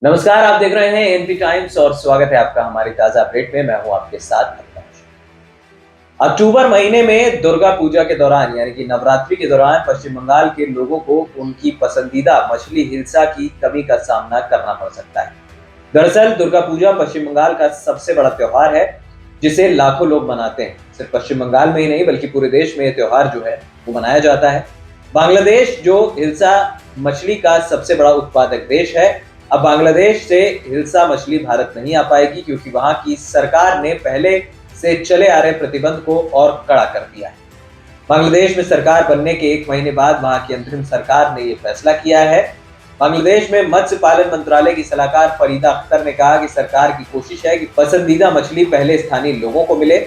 नमस्कार, आप देख रहे हैं एनपी टाइम्स और स्वागत है आपका हमारी ताजा अपडेट में। मैं हूं आपके साथ अविनाश। अक्टूबर महीने में दुर्गा पूजा के दौरान यानी कि नवरात्रि के दौरान पश्चिम बंगाल के लोगों को उनकी पसंदीदा मछली हिल्सा की कमी का सामना करना पड़ सकता है। दरअसल दुर्गा पूजा पश्चिम बंगाल का सबसे बड़ा त्योहार है, जिसे लाखों लोग मनाते हैं। सिर्फ पश्चिम बंगाल में ही नहीं बल्कि पूरे देश में यह त्योहार जो है वो मनाया जाता है। बांग्लादेश जो हिल्सा मछली का सबसे बड़ा उत्पादक देश है, अब बांग्लादेश से हिल्सा मछली भारत नहीं आ पाएगी, क्योंकि वहां की सरकार ने पहले से चले आ रहे प्रतिबंध को और कड़ा कर दिया है। बांग्लादेश में सरकार बनने के 1 महीने बाद वहां की अंतरिम सरकार ने यह फैसला किया है। बांग्लादेश में मत्स्य पालन मंत्रालय की सलाहकार फरीदा अख्तर ने कहा कि सरकार की कोशिश है कि पसंदीदा मछली पहले स्थानीय लोगों को मिले।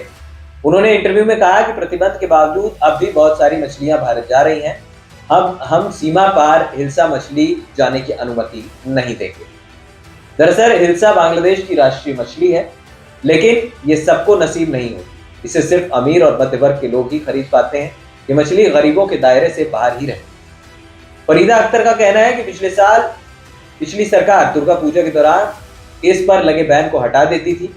उन्होंने इंटरव्यू में कहा कि प्रतिबंध के बावजूद अब भी बहुत सारी मछलियां भारत जा रही हैं। हम सीमा पार हिल्सा मछली जाने की अनुमति नहीं देंगे। दरअसल हिल्सा बांग्लादेश की राष्ट्रीय मछली है, लेकिन ये सबको नसीब नहीं होती। इसे सिर्फ अमीर और मध्य वर्ग के लोग ही खरीद पाते हैं। ये मछली गरीबों के दायरे से बाहर ही रहती है। फरीदा अख्तर का कहना है कि पिछले साल पिछली सरकार दुर्गा पूजा के दौरान इस पर लगे बैन को हटा देती थी।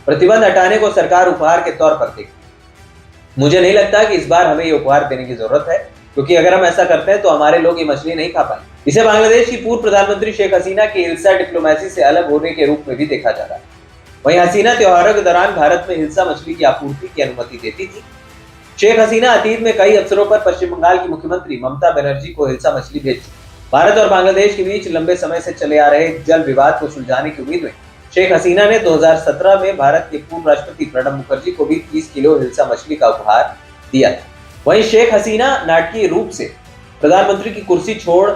प्रतिबंध हटाने को सरकार उपहार के तौर पर देखती। मुझे नहीं लगता कि इस बार हमें ये उपहार देने की जरूरत है, क्योंकि अगर हम ऐसा करते हैं तो हमारे लोग ये मछली नहीं खा पाएंगे। इसे बांग्लादेश की पूर्व प्रधानमंत्री शेख हसीना की हिल्सा डिप्लोमेसी से अलग होने के रूप में भी देखा जा रहा है। वहीं हसीना त्योहारों के दौरान भारत में हिल्सा मछली की आपूर्ति की अनुमति देती थी। शेख हसीना अतीत में कई अवसरों पर पश्चिम बंगाल की मुख्यमंत्री ममता बनर्जी को हिल्सा मछली भेज चुकी। भारत और बांग्लादेश के बीच लंबे समय से चले आ रहे जल विवाद को सुलझाने की उम्मीद में शेख हसीना ने 2017 में भारत के पूर्व राष्ट्रपति प्रणब मुखर्जी को भी 30 किलो हिल्सा मछली का उपहार दिया था। वहीं शेख हसीना नाटकीय रूप से प्रधानमंत्री की कुर्सी छोड़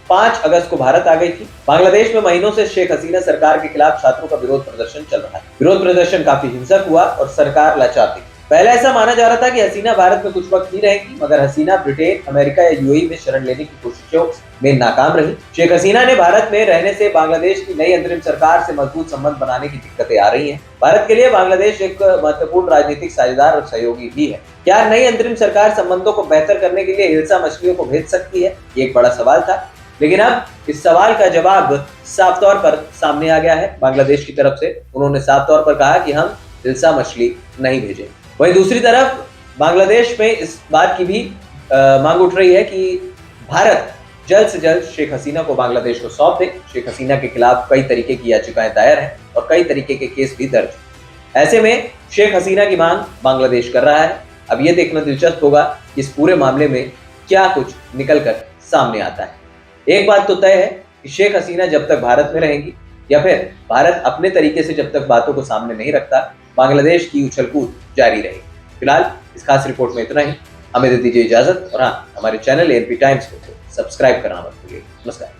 5 अगस्त को भारत आ गई थी। बांग्लादेश में महीनों से शेख हसीना सरकार के खिलाफ छात्रों का विरोध प्रदर्शन चल रहा है। विरोध प्रदर्शन काफी हिंसक हुआ और सरकार लाचार थी। पहले ऐसा माना जा रहा था कि हसीना भारत में कुछ वक्त ही रहेगी, मगर हसीना ब्रिटेन, अमेरिका या यूएई में शरण लेने की कोशिशों में नाकाम रही। शेख हसीना ने भारत में रहने से बांग्लादेश की नई अंतरिम सरकार से मजबूत संबंध बनाने की दिक्कतें आ रही हैं। भारत के लिए बांग्लादेश एक महत्वपूर्ण राजनीतिक साझेदार और सहयोगी भी है। क्या नई अंतरिम सरकार संबंधों को बेहतर करने के लिए हिल्सा मछलियों को भेज सकती है? ये एक बड़ा सवाल था, लेकिन अब इस सवाल का जवाब साफ तौर पर सामने आ गया है। बांग्लादेश की तरफ से उन्होंने साफ तौर पर कहा कि हम हिल्सा मछली नहीं भेजेंगे। वहीं दूसरी तरफ बांग्लादेश में इस बात की भी मांग उठ रही है कि भारत जल्द से जल्द शेख हसीना को बांग्लादेश को सौंप दे। शेख हसीना के खिलाफ कई तरीके की याचिकाएं दायर हैं और कई तरीके के केस भी दर्ज हैं। ऐसे में शेख हसीना की मांग बांग्लादेश कर रहा है। अब यह देखना दिलचस्प होगा कि इस पूरे मामले में क्या कुछ निकलकर सामने आता है। एक बात तो तय है कि शेख हसीना जब तक भारत में रहेंगी या फिर भारत अपने तरीके से जब तक बातों को सामने नहीं रखता, बांग्लादेश की उछलकूद जारी रहेगी। फिलहाल इस खास रिपोर्ट में इतना ही। हमें दे दीजिए इजाजत और हाँ, हमारे चैनल एनपी टाइम्स को सब्सक्राइब करना मत भूलिए। नमस्कार।